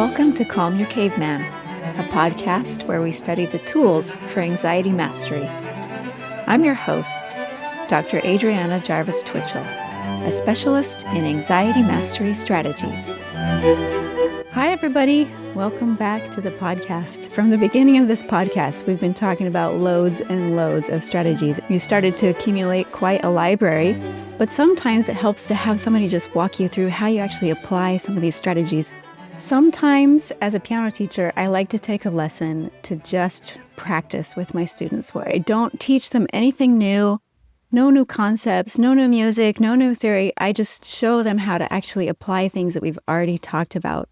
Welcome to Calm Your Caveman, a podcast where we study the tools for anxiety mastery. I'm your host, Dr. Adriana Jarvis Twitchell, a specialist in anxiety mastery strategies. Hi, everybody. Welcome back to the podcast. From the beginning of this podcast, we've been talking about loads and loads of strategies. You started to accumulate quite a library, but sometimes it helps to have somebody just walk you through how you actually apply some of these strategies. Sometimes, as a piano teacher, I like to take a lesson to just practice with my students where I don't teach them anything new, no new concepts, no new music, no new theory. I just show them how to actually apply things that we've already talked about.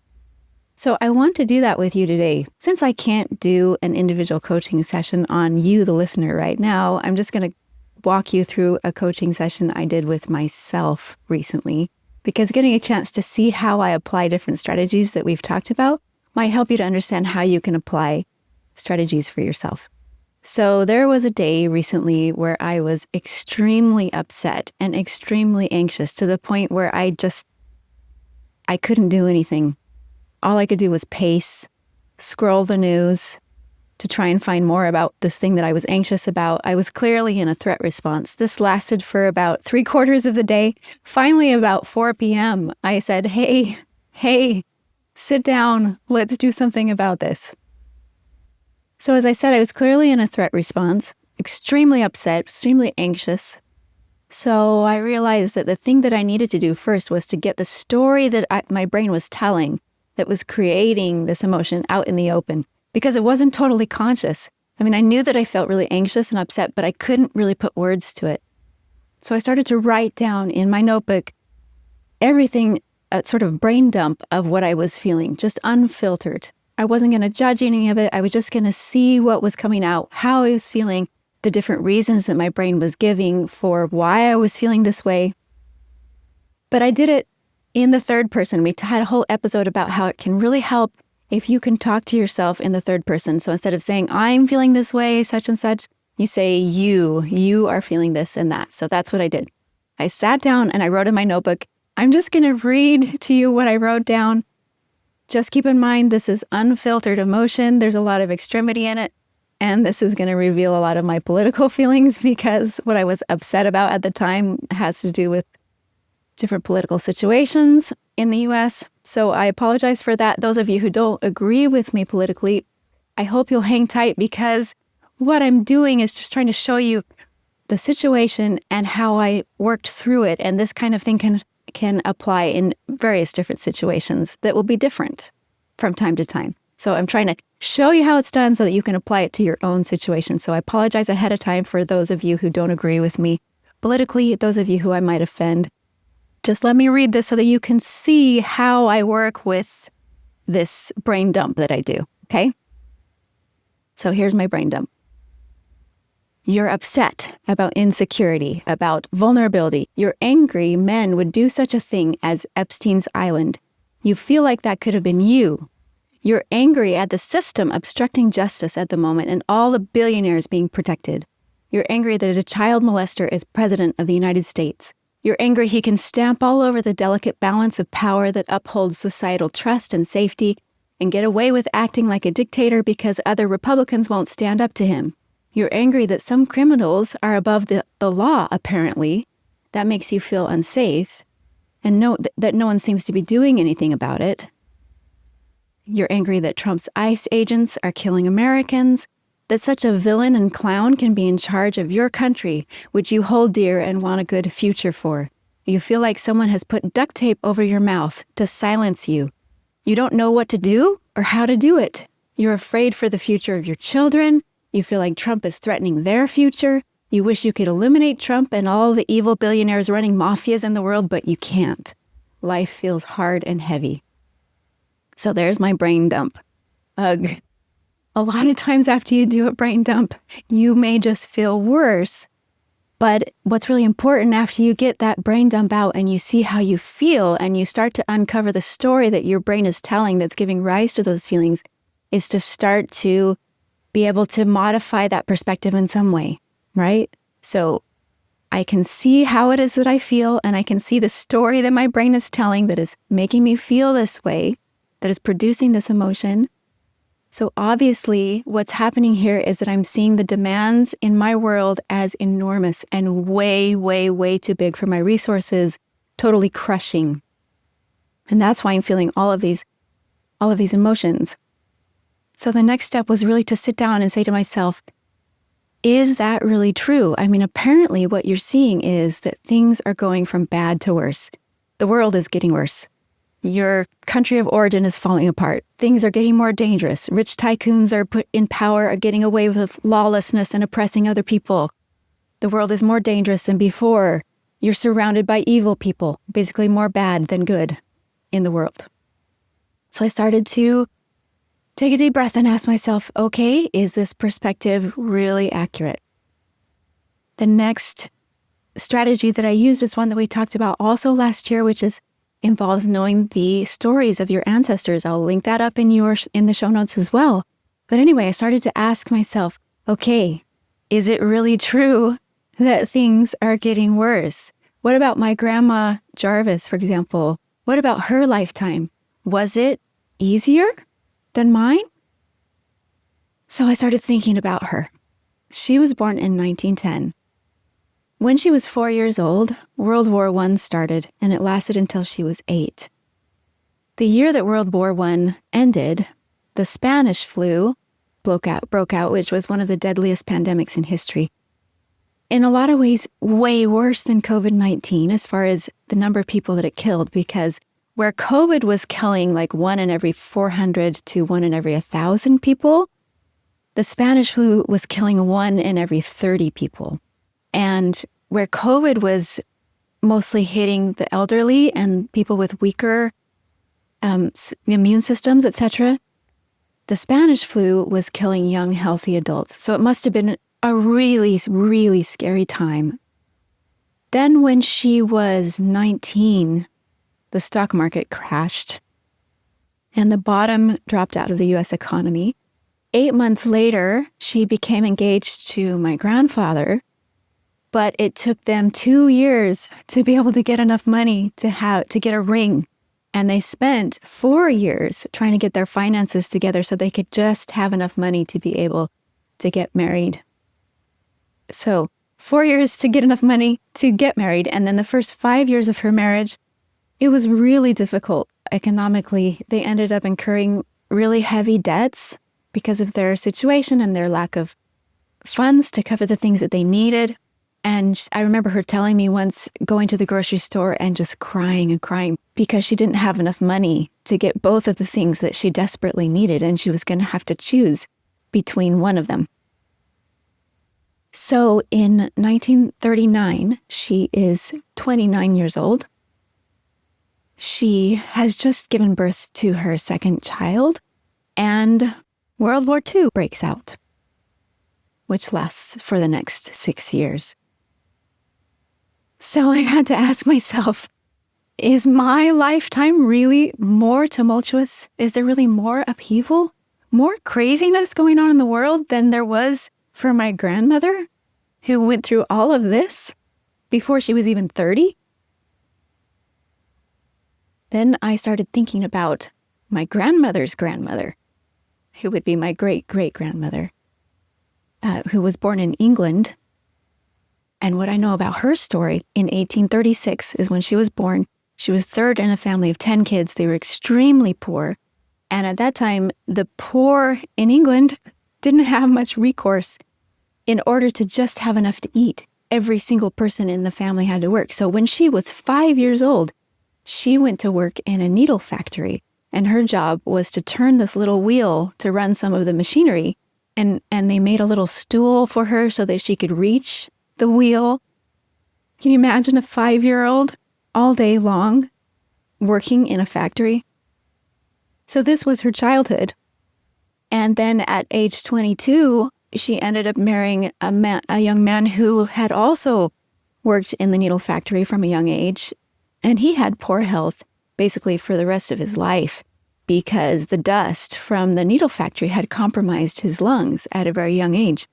So I want to do that with you today. Since I can't do an individual coaching session on you, the listener, right now, I'm just going to walk you through a coaching session I did with myself recently. Because getting a chance to see how I apply different strategies that we've talked about might help you to understand how you can apply strategies for yourself. So there was a day recently where I was extremely upset and extremely anxious to the point where I couldn't do anything. All I could do was pace, scroll the news to try and find more about this thing that I was anxious about. I was clearly in a threat response. This lasted for about 3/4 of the day. Finally, about 4 p.m., I said, hey, sit down. Let's do something about this. So as I said, I was clearly in a threat response, extremely upset, extremely anxious. So I realized that the thing that I needed to do first was to get the story that my brain was telling that was creating this emotion out in the open. Because it wasn't totally conscious. I mean, I knew that I felt really anxious and upset, but I couldn't really put words to it. So I started to write down in my notebook everything, a sort of brain dump of what I was feeling, just unfiltered. I wasn't going to judge any of it. I was just going to see what was coming out, how I was feeling, the different reasons that my brain was giving for why I was feeling this way. But I did it in the third person. We had a whole episode about how it can really help if you can talk to yourself in the third person. So instead of saying, I'm feeling this way, such and such, you say, you are feeling this and that. So that's what I did. I sat down and I wrote in my notebook, I'm just going to read to you what I wrote down. Just keep in mind, this is unfiltered emotion. There's a lot of extremity in it. And this is going to reveal a lot of my political feelings because what I was upset about at the time has to do with different political situations in the U.S. So I apologize for that. Those of you who don't agree with me politically, I hope you'll hang tight because what I'm doing is just trying to show you the situation and how I worked through it. And this kind of thing can apply in various different situations that will be different from time to time. So I'm trying to show you how it's done so that you can apply it to your own situation. So I apologize ahead of time for those of you who don't agree with me politically, those of you who I might offend. Just let me read this so that you can see how I work with this brain dump that I do, okay? So here's my brain dump. You're upset about insecurity, about vulnerability. You're angry men would do such a thing as Epstein's Island. You feel like that could have been you. You're angry at the system obstructing justice at the moment and all the billionaires being protected. You're angry that a child molester is president of the United States. You're angry he can stamp all over the delicate balance of power that upholds societal trust and safety and get away with acting like a dictator because other Republicans won't stand up to him. You're angry that some criminals are above the law, apparently. That makes you feel unsafe and that no one seems to be doing anything about it. You're angry that Trump's ICE agents are killing Americans, that such a villain and clown can be in charge of your country, which you hold dear and want a good future for. You feel like someone has put duct tape over your mouth to silence you. You don't know what to do or how to do it. You're afraid for the future of your children. You feel like Trump is threatening their future. You wish you could eliminate Trump and all the evil billionaires running mafias in the world, but you can't. Life feels hard and heavy. So there's my brain dump. Ugh. A lot of times after you do a brain dump, you may just feel worse. But what's really important after you get that brain dump out and you see how you feel and you start to uncover the story that your brain is telling that's giving rise to those feelings is to start to be able to modify that perspective in some way, right? So I can see how it is that I feel and I can see the story that my brain is telling that is making me feel this way. that is producing this emotion. So obviously, what's happening here is that I'm seeing the demands in my world as enormous and way, way, way too big for my resources, totally crushing. And that's why I'm feeling all of these emotions. So the next step was really to sit down and say to myself, is that really true? I mean, apparently what you're seeing is that things are going from bad to worse. The world is getting worse. Your country of origin is falling apart. Things are getting more dangerous. Rich tycoons are put in power, are getting away with lawlessness and oppressing other people. The world is more dangerous than before. You're surrounded by evil people, basically more bad than good in the world. So I started to take a deep breath and ask myself, okay, is this perspective really accurate? The next strategy that I used is one that we talked about also last year, which involves knowing the stories of your ancestors. I'll link that up in the show notes as well. But anyway, I started to ask myself, okay, is it really true that things are getting worse? What about my grandma Jarvis, for example? What about her lifetime? Was it easier than mine? So I started thinking about her. She was born in 1910. When she was 4 years old, World War I started, and it lasted until she was 8. The year that World War I ended, the Spanish flu broke out, which was one of the deadliest pandemics in history. In a lot of ways, way worse than COVID-19 as far as the number of people that it killed, because where COVID was killing like 1 in every 400 to 1 in every 1,000 people, the Spanish flu was killing 1 in every 30 people. And where COVID was mostly hitting the elderly and people with weaker immune systems, etc., the Spanish flu was killing young, healthy adults. So it must have been a really, really scary time. Then when she was 19, the stock market crashed and the bottom dropped out of the U.S. economy. 8 months later, she became engaged to my grandfather, but it took them 2 years to be able to get enough money to get a ring. And they spent 4 years trying to get their finances together so they could just have enough money to be able to get married. So 4 years to get enough money to get married. And then the first 5 years of her marriage, it was really difficult economically. They ended up incurring really heavy debts because of their situation and their lack of funds to cover the things that they needed. And I remember her telling me once going to the grocery store and just crying and crying because she didn't have enough money to get both of the things that she desperately needed, and she was going to have to choose between one of them. So in 1939, she is 29 years old. She has just given birth to her second child, and World War II breaks out, which lasts for the next 6 years. So I had to ask myself, is my lifetime really more tumultuous? Is there really more upheaval, more craziness going on in the world than there was for my grandmother, who went through all of this before she was even 30? Then I started thinking about my grandmother's grandmother, who would be my great-great-grandmother, who was born in England. And what I know about her story, in 1836 is when she was born. She was third in a family of 10 kids. They were extremely poor. And at that time, the poor in England didn't have much recourse. In order to just have enough to eat, every single person in the family had to work. So when she was 5 years old, she went to work in a needle factory. And her job was to turn this little wheel to run some of the machinery. And they made a little stool for her so that she could reach the wheel. Can you imagine a 5-year-old all day long working in a factory? So this was her childhood. And then at age 22, she ended up marrying a young man who had also worked in the needle factory from a young age. And he had poor health basically for the rest of his life because the dust from the needle factory had compromised his lungs at a very young age.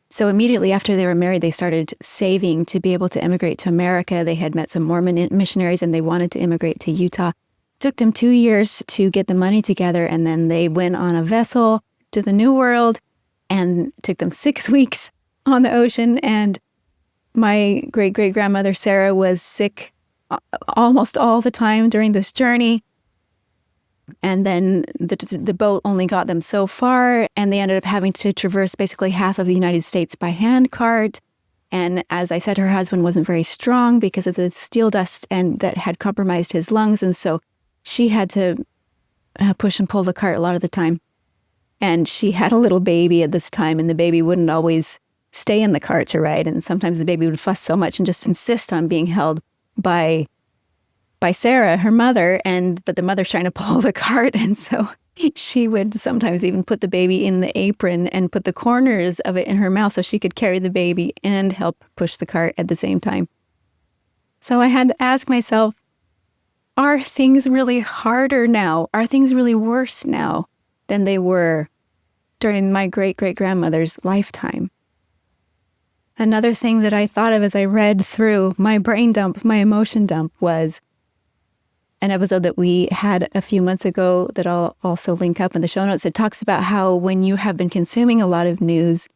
So immediately after they were married, they started saving to be able to immigrate to America. They had met some Mormon missionaries and they wanted to immigrate to Utah. took them 2 years to get the money together, and then they went on a vessel to the New World, and it took them 6 weeks on the ocean. And my great-great-grandmother Sarah was sick almost all the time during this journey. And then the boat only got them so far, and they ended up having to traverse basically half of the United States by hand cart. And as I said, her husband wasn't very strong because of the steel dust and that had compromised his lungs. And so she had to push and pull the cart a lot of the time. And she had a little baby at this time, and the baby wouldn't always stay in the cart to ride. And sometimes the baby would fuss so much and just insist on being held by Sarah, her mother, but the mother's trying to pull the cart. And so she would sometimes even put the baby in the apron and put the corners of it in her mouth so she could carry the baby and help push the cart at the same time. So I had to ask myself, are things really harder now? Are things really worse now than they were during my great-great-grandmother's lifetime? Another thing that I thought of as I read through my brain dump, my emotion dump, was an episode that we had a few months ago that I'll also link up in the show notes. It talks about how when you have been consuming a lot of news,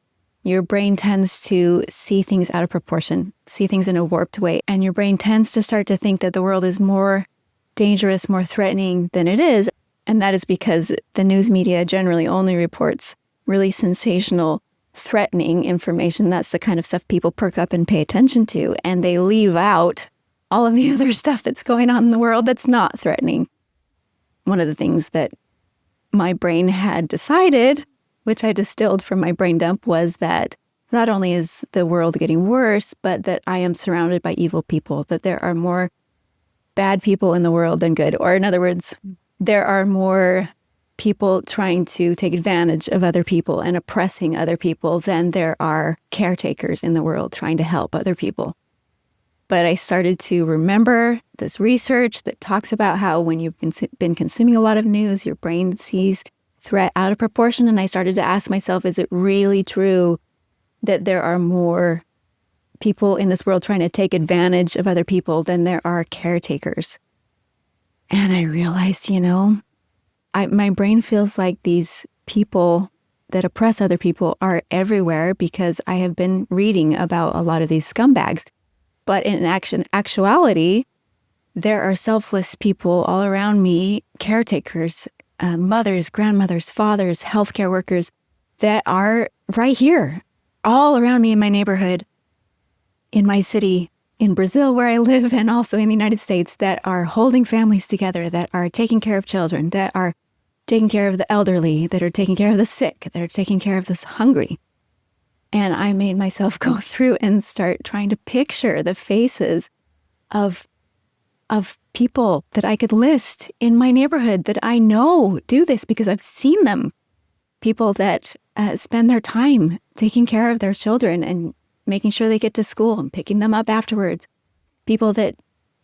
your brain tends to see things out of proportion, see things in a warped way, and your brain tends to start to think that the world is more dangerous, more threatening than it is. And that is because the news media generally only reports really sensational, threatening information. That's the kind of stuff people perk up and pay attention to, and they leave out all of the other stuff that's going on in the world that's not threatening. One of the things that my brain had decided, which I distilled from my brain dump, was that not only is the world getting worse, but that I am surrounded by evil people, that there are more bad people in the world than good. Or in other words, there are more people trying to take advantage of other people and oppressing other people than there are caretakers in the world trying to help other people. But I started to remember this research that talks about how when you've been consuming a lot of news, your brain sees threat out of proportion. And I started to ask myself, is it really true that there are more people in this world trying to take advantage of other people than there are caretakers? And I realized, my brain feels like these people that oppress other people are everywhere because I have been reading about a lot of these scumbags. But in actuality, there are selfless people all around me, caretakers, mothers, grandmothers, fathers, healthcare workers that are right here, all around me in my neighborhood, in my city, in Brazil where I live, and also in the United States, that are holding families together, that are taking care of children, that are taking care of the elderly, that are taking care of the sick, that are taking care of the hungry. And I made myself go through and start trying to picture the faces of people that I could list in my neighborhood that I know do this because I've seen them. People that spend their time taking care of their children and making sure they get to school and picking them up afterwards. People that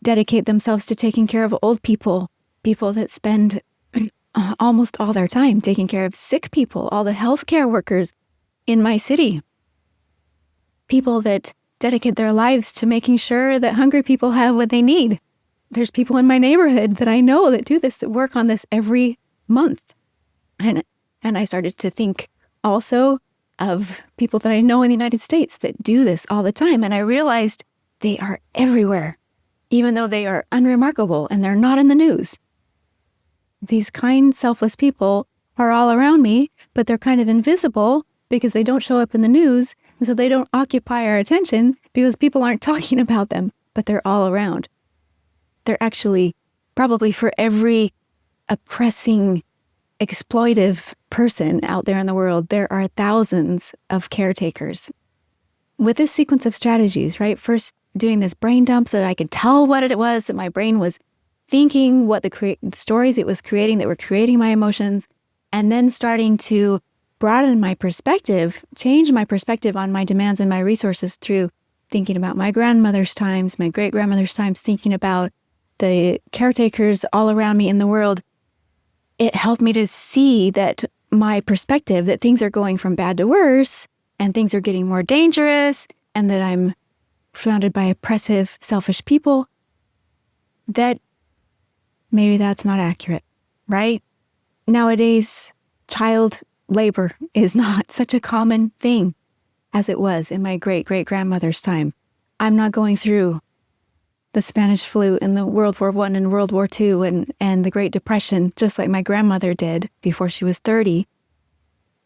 dedicate themselves to taking care of old people. People that spend almost all their time taking care of sick people. All the healthcare workers in my city. People that dedicate their lives to making sure that hungry people have what they need. There's people in my neighborhood that I know that do this, that work on this every month. And I started to think also of people that I know in the United States that do this all the time. And I realized they are everywhere, even though they are unremarkable and they're not in the news. These kind, selfless people are all around me, but they're kind of invisible because they don't show up in the news. And so they don't occupy our attention because people aren't talking about them, but they're all around. They're actually probably for every oppressing, exploitive person out there in the world, there are thousands of caretakers. With this sequence of strategies, right? First, doing this brain dump so that I could tell what it was that my brain was thinking, what the stories it was creating that were creating my emotions, and then starting to broaden my perspective, change my perspective on my demands and my resources through thinking about my grandmother's times, my great-grandmother's times, thinking about the caretakers all around me in the world. It helped me to see that my perspective, that things are going from bad to worse, and things are getting more dangerous, and that I'm surrounded by oppressive, selfish people, that maybe that's not accurate, right? Nowadays, child labor is not such a common thing as it was in my great-great-grandmother's time. I'm not going through the Spanish flu and the World War I and World War II and the Great Depression, just like my grandmother did before she was 30.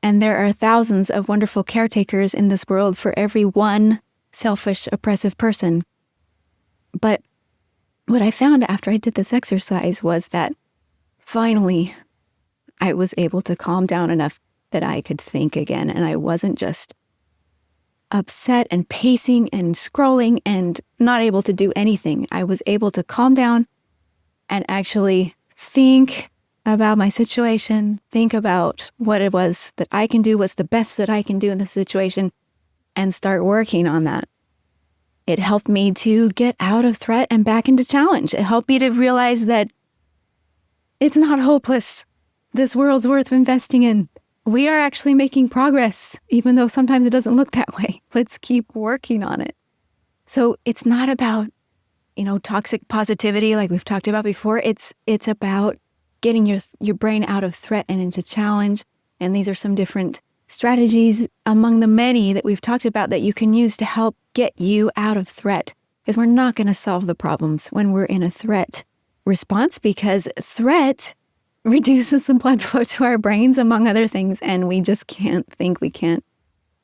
And there are thousands of wonderful caretakers in this world for every one selfish, oppressive person. But what I found after I did this exercise was that finally I was able to calm down enough that I could think again, and I wasn't just upset and pacing and scrolling and not able to do anything. I was able to calm down and actually think about my situation, think about what it was that I can do, what's the best that I can do in this situation, and start working on that. It helped me to get out of threat and back into challenge. It helped me to realize that it's not hopeless. This world's worth investing in. We are actually making progress, even though sometimes it doesn't look that way. Let's keep working on it. So it's not about, toxic positivity like we've talked about before. It's about getting your brain out of threat and into challenge. And these are some different strategies among the many that we've talked about that you can use to help get you out of threat. Because we're not going to solve the problems when we're in a threat response, because threat reduces the blood flow to our brains, among other things, and we just can't think, we can't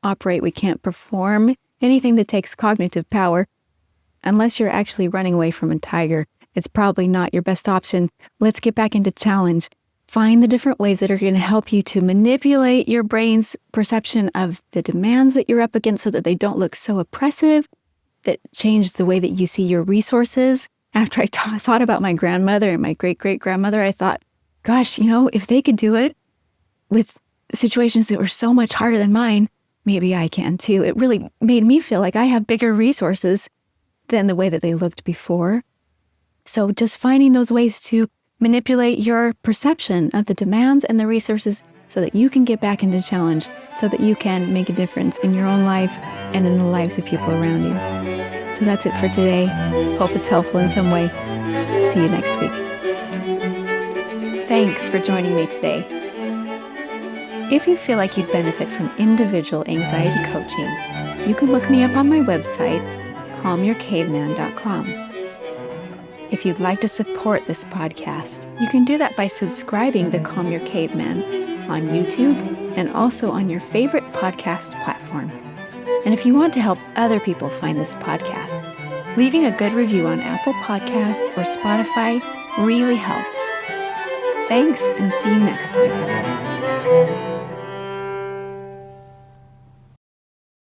operate, we can't perform anything that takes cognitive power. Unless you're actually running away from a tiger, it's probably not your best option. Let's get back into challenge. Find the different ways that are going to help you to manipulate your brain's perception of the demands that you're up against so that they don't look so oppressive, that change the way that you see your resources. After I thought about my grandmother and my great-great-grandmother, I thought, gosh, if they could do it with situations that were so much harder than mine, maybe I can too. It really made me feel like I have bigger resources than the way that they looked before. So just finding those ways to manipulate your perception of the demands and the resources so that you can get back into challenge, so that you can make a difference in your own life and in the lives of people around you. So that's it for today. Hope it's helpful in some way. See you next week. Thanks for joining me today. If you feel like you'd benefit from individual anxiety coaching, you can look me up on my website, calmyourcaveman.com. If you'd like to support this podcast, you can do that by subscribing to Calm Your Caveman on YouTube and also on your favorite podcast platform. And if you want to help other people find this podcast, leaving a good review on Apple Podcasts or Spotify really helps. Thanks, and see you next time.